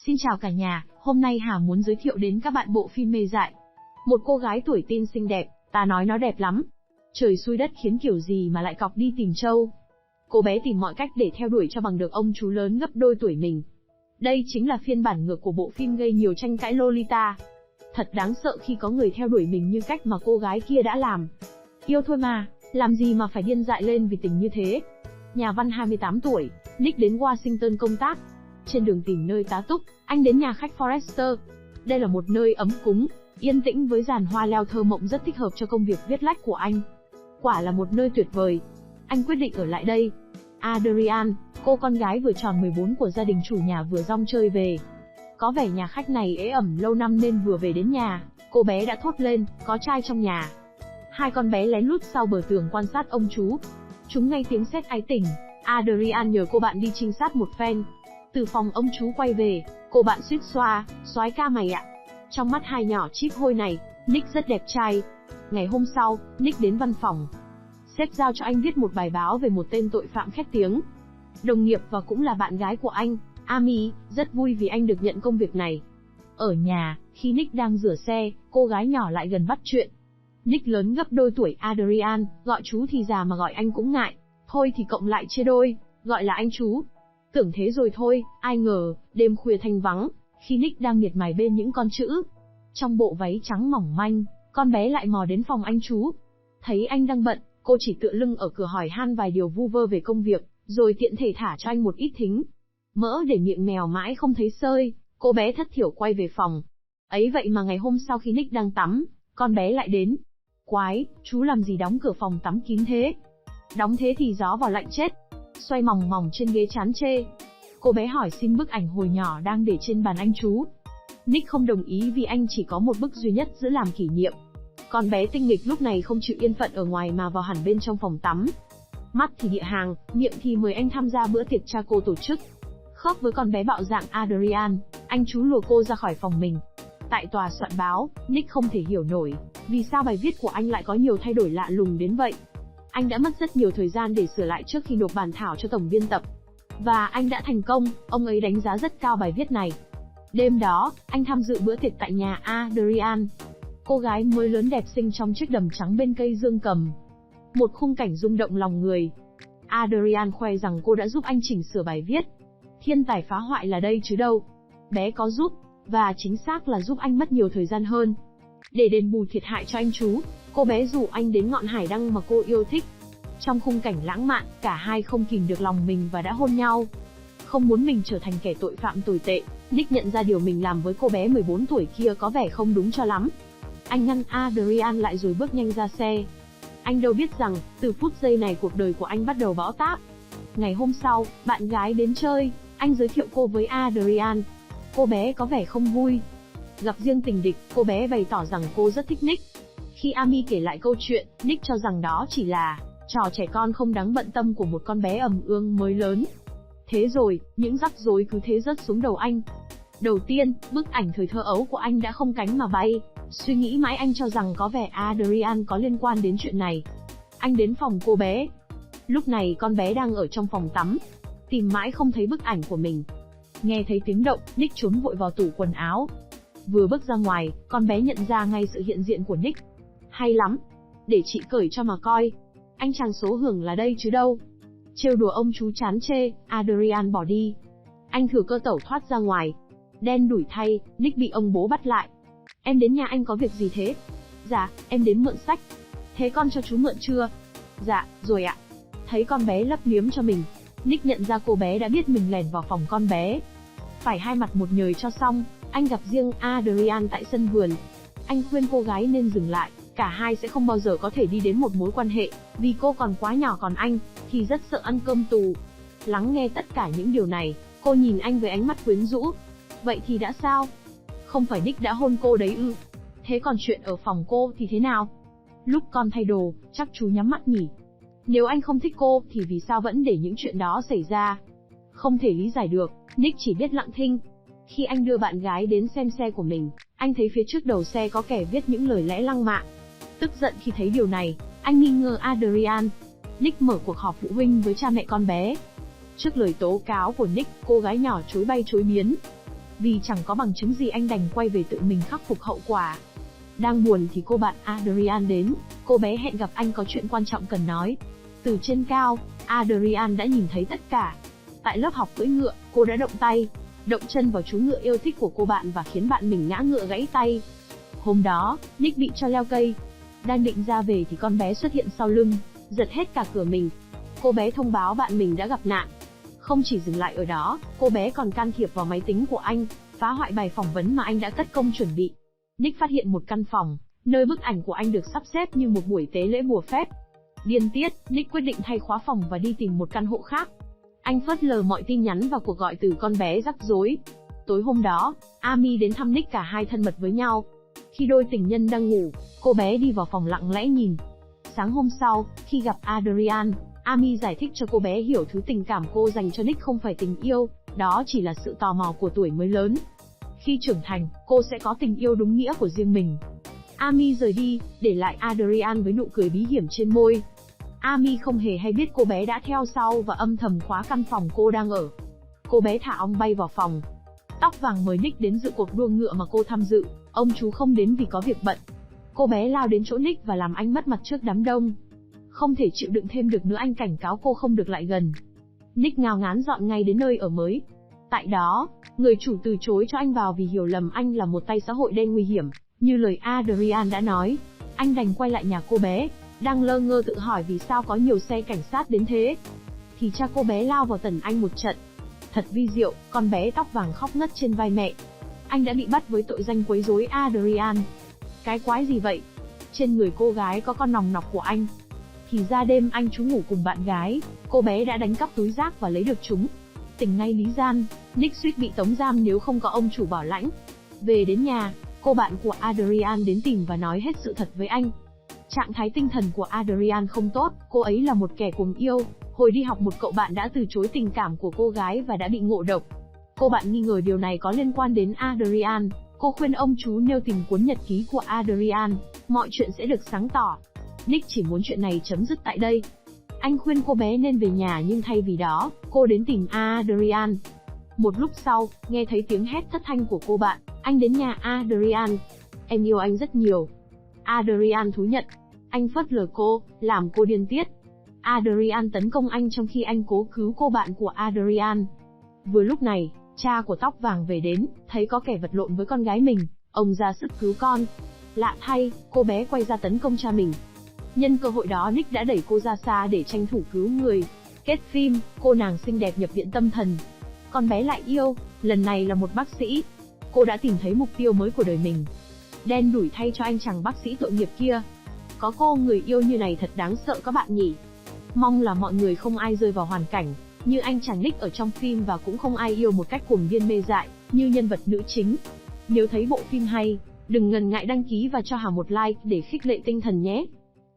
Xin chào cả nhà, hôm nay Hà muốn giới thiệu đến các bạn bộ phim Mê Dại. Một cô gái tuổi teen xinh đẹp, ta nói nó đẹp lắm. Trời xui đất khiến kiểu gì mà lại cọc đi tìm trâu. Cô bé tìm mọi cách để theo đuổi cho bằng được ông chú lớn gấp đôi tuổi mình. Đây chính là phiên bản ngược của bộ phim gây nhiều tranh cãi Lolita. Thật đáng sợ khi có người theo đuổi mình như cách mà cô gái kia đã làm. Yêu thôi mà, làm gì mà phải điên dại lên vì tình như thế. Nhà văn 28 tuổi, Nick đến Washington công tác. Trên đường tìm nơi tá túc, anh đến nhà khách Forrester. Đây là một nơi ấm cúng, yên tĩnh với giàn hoa leo thơ mộng rất thích hợp cho công việc viết lách của anh. Quả là một nơi tuyệt vời. Anh quyết định ở lại đây. Adrian, cô con gái vừa tròn 14 của gia đình chủ nhà vừa rong chơi về. Có vẻ nhà khách này ế ẩm lâu năm nên vừa về đến nhà, cô bé đã thốt lên, có trai trong nhà. Hai con bé lén lút sau bờ tường quan sát ông chú. Chúng nghe tiếng sét ái tình. Adrian nhờ cô bạn đi trinh sát một phen. Từ phòng ông chú quay về, cô bạn suýt xoa, soái ca mày ạ. Trong mắt hai nhỏ chíp hôi này, Nick rất đẹp trai. Ngày hôm sau, Nick đến văn phòng. Sếp giao cho anh viết một bài báo về một tên tội phạm khét tiếng. Đồng nghiệp và cũng là bạn gái của anh, Amy, rất vui vì anh được nhận công việc này. Ở nhà, khi Nick đang rửa xe, cô gái nhỏ lại gần bắt chuyện. Nick lớn gấp đôi tuổi Adrian, gọi chú thì già mà gọi anh cũng ngại. Thôi thì cộng lại chia đôi, gọi là anh chú. Tưởng thế rồi thôi, ai ngờ, đêm khuya thanh vắng, khi Nick đang miệt mài bên những con chữ. Trong bộ váy trắng mỏng manh, con bé lại mò đến phòng anh chú. Thấy anh đang bận, cô chỉ tựa lưng ở cửa hỏi han vài điều vu vơ về công việc, rồi tiện thể thả cho anh một ít thính. Mỡ để miệng mèo mãi không thấy sơi, cô bé thất thiểu quay về phòng. Ấy vậy mà ngày hôm sau khi Nick đang tắm, con bé lại đến. Quái, chú làm gì đóng cửa phòng tắm kín thế? Đóng thế thì gió vào lạnh chết. Xoay mòng mòng trên ghế chán chê. Cô bé hỏi xin bức ảnh hồi nhỏ đang để trên bàn anh chú. Nick không đồng ý vì anh chỉ có một bức duy nhất giữ làm kỷ niệm. Con bé tinh nghịch lúc này không chịu yên phận ở ngoài mà vào hẳn bên trong phòng tắm. Mắt thì địa hàng, miệng thì mời anh tham gia bữa tiệc cha cô tổ chức. Khớp với con bé bạo dạng Adrian, anh chú lùa cô ra khỏi phòng mình. Tại tòa soạn báo, Nick không thể hiểu nổi, vì sao bài viết của anh lại có nhiều thay đổi lạ lùng đến vậy. Anh đã mất rất nhiều thời gian để sửa lại trước khi nộp bản thảo cho tổng biên tập. Và anh đã thành công, ông ấy đánh giá rất cao bài viết này. Đêm đó, anh tham dự bữa tiệc tại nhà Adrian. Cô gái mới lớn đẹp xinh trong chiếc đầm trắng bên cây dương cầm. Một khung cảnh rung động lòng người. Adrian khoe rằng cô đã giúp anh chỉnh sửa bài viết. Thiên tài phá hoại là đây chứ đâu. Bé có giúp, và chính xác là giúp anh mất nhiều thời gian hơn. Để đền bù thiệt hại cho anh chú, cô bé rủ anh đến ngọn hải đăng mà cô yêu thích. Trong khung cảnh lãng mạn, cả hai không kìm được lòng mình và đã hôn nhau. Không muốn mình trở thành kẻ tội phạm tồi tệ, Nick nhận ra điều mình làm với cô bé 14 tuổi kia có vẻ không đúng cho lắm. Anh ngăn Adrian lại rồi bước nhanh ra xe. Anh đâu biết rằng, từ phút giây này cuộc đời của anh bắt đầu bão táp. Ngày hôm sau, bạn gái đến chơi, anh giới thiệu cô với Adrian. Cô bé có vẻ không vui. Gặp riêng tình địch, cô bé bày tỏ rằng cô rất thích Nick. Khi Amy kể lại câu chuyện, Nick cho rằng đó chỉ là trò trẻ con không đáng bận tâm của một con bé ẩm ương mới lớn. Thế rồi, những rắc rối cứ thế rớt xuống đầu anh. Đầu tiên, bức ảnh thời thơ ấu của anh đã không cánh mà bay. Suy nghĩ mãi anh cho rằng có vẻ Adrian có liên quan đến chuyện này. Anh đến phòng cô bé. Lúc này con bé đang ở trong phòng tắm. Tìm mãi không thấy bức ảnh của mình. Nghe thấy tiếng động, Nick trốn vội vào tủ quần áo. Vừa bước ra ngoài, con bé nhận ra ngay sự hiện diện của Nick. Hay lắm. Để chị cởi cho mà coi. Anh chàng số hưởng là đây chứ đâu. Trêu đùa ông chú chán chê, Adrian bỏ đi. Anh thừa cơ tẩu thoát ra ngoài. Đen đủi thay, Nick bị ông bố bắt lại. Em đến nhà anh có việc gì thế? Dạ, em đến mượn sách. Thế con cho chú mượn chưa? Dạ, rồi ạ. Thấy con bé lấp liếm cho mình, Nick nhận ra cô bé đã biết mình lẻn vào phòng con bé. Phải hai mặt một nhời cho xong, anh gặp riêng Adrian tại sân vườn. Anh khuyên cô gái nên dừng lại, cả hai sẽ không bao giờ có thể đi đến một mối quan hệ, vì cô còn quá nhỏ còn anh thì rất sợ ăn cơm tù. Lắng nghe tất cả những điều này, cô nhìn anh với ánh mắt quyến rũ. Vậy thì đã sao? Không phải Nick đã hôn cô đấy ư? Thế còn chuyện ở phòng cô thì thế nào? Lúc con thay đồ, chắc chú nhắm mắt nhỉ? Nếu anh không thích cô thì vì sao vẫn để những chuyện đó xảy ra? Không thể lý giải được, Nick chỉ biết lặng thinh. Khi anh đưa bạn gái đến xem xe của mình, anh thấy phía trước đầu xe có kẻ viết những lời lẽ lăng mạ. Tức giận khi thấy điều này, anh nghi ngờ Adrian. Nick mở cuộc họp phụ huynh với cha mẹ con bé. Trước lời tố cáo của Nick, cô gái nhỏ chối bay chối biến. Vì chẳng có bằng chứng gì anh đành quay về tự mình khắc phục hậu quả. Đang buồn thì cô bạn Adrian đến, cô bé hẹn gặp anh có chuyện quan trọng cần nói. Từ trên cao, Adrian đã nhìn thấy tất cả. Tại lớp học cưỡi ngựa, cô đã động tay, động chân vào chú ngựa yêu thích của cô bạn và khiến bạn mình ngã ngựa gãy tay. Hôm đó, Nick bị cho leo cây. Đang định ra về thì con bé xuất hiện sau lưng, giật hết cả cửa mình. Cô bé thông báo bạn mình đã gặp nạn. Không chỉ dừng lại ở đó, cô bé còn can thiệp vào máy tính của anh, phá hoại bài phỏng vấn mà anh đã cất công chuẩn bị. Nick phát hiện một căn phòng, nơi bức ảnh của anh được sắp xếp như một buổi tế lễ bùa phép. Điên tiết, Nick quyết định thay khóa phòng và đi tìm một căn hộ khác. Anh phớt lờ mọi tin nhắn và cuộc gọi từ con bé rắc rối. Tối hôm đó, Amy đến thăm Nick, cả hai thân mật với nhau. Khi đôi tình nhân đang ngủ, cô bé đi vào phòng lặng lẽ nhìn. Sáng hôm sau, khi gặp Adrian, Amy giải thích cho cô bé hiểu thứ tình cảm cô dành cho Nick không phải tình yêu, đó chỉ là sự tò mò của tuổi mới lớn. Khi trưởng thành, cô sẽ có tình yêu đúng nghĩa của riêng mình. Amy rời đi, để lại Adrian với nụ cười bí hiểm trên môi. Amy không hề hay biết cô bé đã theo sau và âm thầm khóa căn phòng cô đang ở. Cô bé thả ong bay vào phòng. Tóc vàng mời Nick đến dự cuộc đua ngựa mà cô tham dự, ông chú không đến vì có việc bận. Cô bé lao đến chỗ Nick và làm anh mất mặt trước đám đông. Không thể chịu đựng thêm được nữa, anh cảnh cáo cô không được lại gần. Nick ngao ngán dọn ngay đến nơi ở mới. Tại đó, người chủ từ chối cho anh vào vì hiểu lầm anh là một tay xã hội đen nguy hiểm, như lời Adrian đã nói. Anh đành quay lại nhà cô bé, đang lơ ngơ tự hỏi vì sao có nhiều xe cảnh sát đến thế. Thì cha cô bé lao vào tẩn anh một trận. Thật vi diệu, con bé tóc vàng khóc ngất trên vai mẹ. Anh đã bị bắt với tội danh quấy rối Adrian. Cái quái gì vậy? Trên người cô gái có con nòng nọc của anh. Thì ra đêm anh trú ngủ cùng bạn gái, cô bé đã đánh cắp túi rác và lấy được chúng. Tỉnh ngay lý gian, Nick suýt bị tống giam nếu không có ông chủ bảo lãnh. Về đến nhà, cô bạn của Adrian đến tìm và nói hết sự thật với anh. Trạng thái tinh thần của Adrian không tốt, cô ấy là một kẻ cuồng yêu. Hồi đi học một cậu bạn đã từ chối tình cảm của cô gái và đã bị ngộ độc. Cô bạn nghi ngờ điều này có liên quan đến Adrian. Cô khuyên ông chú nêu tình cuốn nhật ký của Adrian, mọi chuyện sẽ được sáng tỏ. Nick chỉ muốn chuyện này chấm dứt tại đây. Anh khuyên cô bé nên về nhà nhưng thay vì đó, cô đến tìm Adrian. Một lúc sau, nghe thấy tiếng hét thất thanh của cô bạn, anh đến nhà Adrian. Em yêu anh rất nhiều. Adrian thú nhận. Anh phớt lờ cô, làm cô điên tiết. Adrian tấn công anh trong khi anh cố cứu cô bạn của Adrian. Vừa lúc này, cha của tóc vàng về đến, thấy có kẻ vật lộn với con gái mình, ông ra sức cứu con. Lạ thay, cô bé quay ra tấn công cha mình. Nhân cơ hội đó, Nick đã đẩy cô ra xa để tranh thủ cứu người. Kết phim, cô nàng xinh đẹp nhập viện tâm thần. Con bé lại yêu, lần này là một bác sĩ. Cô đã tìm thấy mục tiêu mới của đời mình. Đen đủi thay cho anh chàng bác sĩ tội nghiệp kia. Có cô người yêu như này thật đáng sợ các bạn nhỉ. Mong là mọi người không ai rơi vào hoàn cảnh như anh chàng Nick ở trong phim và cũng không ai yêu một cách cuồng điên mê dại như nhân vật nữ chính. Nếu thấy bộ phim hay, đừng ngần ngại đăng ký và cho Hà một like để khích lệ tinh thần nhé.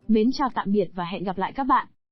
Mến chào tạm biệt và hẹn gặp lại các bạn.